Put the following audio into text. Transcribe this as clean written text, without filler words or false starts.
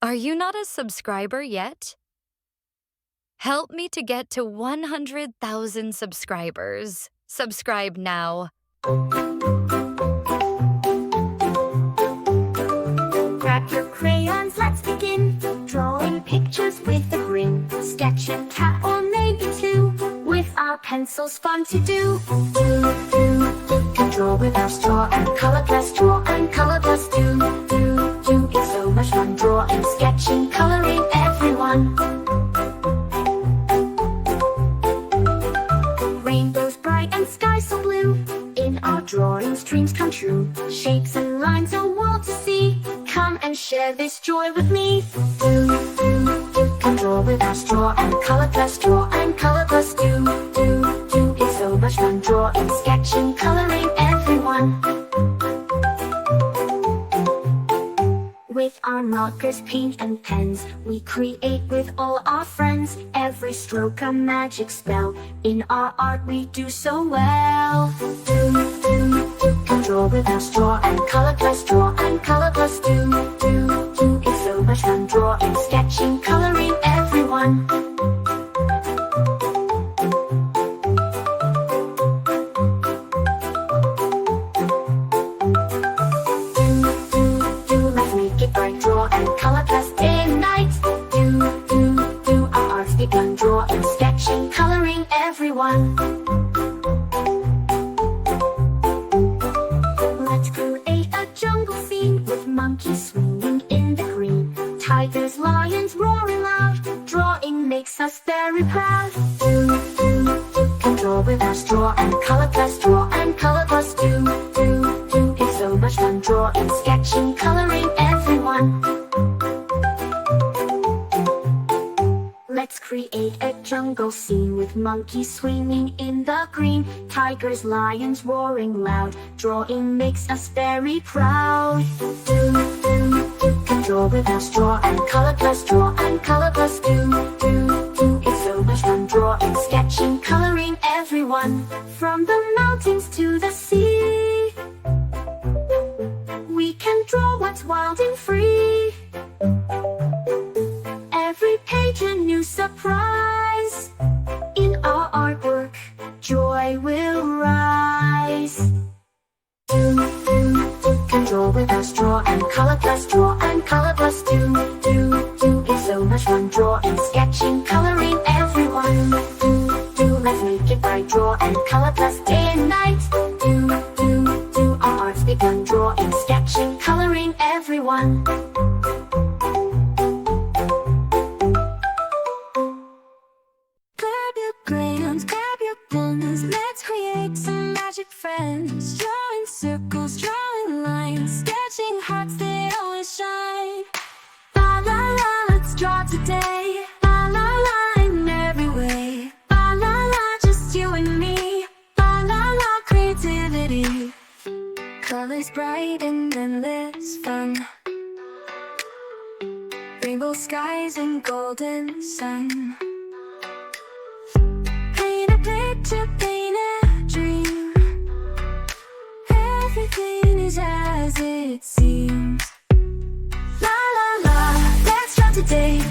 Are you not a subscriber yet? Help me to get to 100,000 subscribers. Subscribe now. Grab your crayons, let's begin. Drawing pictures with a grin. Sketch a cat or maybe two. With our pencils, fun to do. Can draw with our straw and color plus draw and color plus do. It's so much fun drawing, sketching, coloring, everyone. Rainbows bright and skies so blue. In our drawings, dreams come true. Shapes and lines, a world to see. Come and share this joy with me. Can draw with our straw and color plus draw and color plus do. It's so much fun drawing, sketching, coloring, everyone. With our markers, paint and pens, we create with all our friends. Every stroke a magic spell. In our art we do so well. Can draw with our straw and color plus draw and color plus do. It's so much fun drawing, sketching, coloring, everyone. Let's make it bright, draw and color plus day and night. Our art's begun, drawing, sketching, coloring, everyone. Let's create a jungle scene with monkeys swinging in the green. Tigers, lions roaring loud. Drawing makes us very proud. Can draw with our straw and color plus draw and color plus do. It's so much fun drawing, sketching, coloring, everyone. Let's create a jungle scene with monkeys swinging in the green. Tigers, lions roaring loud. Drawing makes us very proud. Can draw with our straw and color plus draw and color plus do. It's so much fun drawing, sketching, coloring, everyone. From the mountains to the sea, we can draw what's wild and free. Every page a new surprise. In our artwork, joy will rise. Can draw with our straw and color plus draw and color plus do. It's so much fun drawing, sketching, coloring, everyone. Let's make it bright, draw and color plus day and night. Our art's begun, drawing, sketching, coloring, everyone. Grab your crayons, grab your pens. Let's create some magic friends. Drawing circles, drawing lines, sketching hearts that always shine. La la la, let's draw today. La la la, in every way. La la la, just you and me. La la la, creativity. Colors bright and endless fun. Rainbow skies and golden sun. Paint a picture, paint a dream. Everything is as it seems. La la la, let's draw today.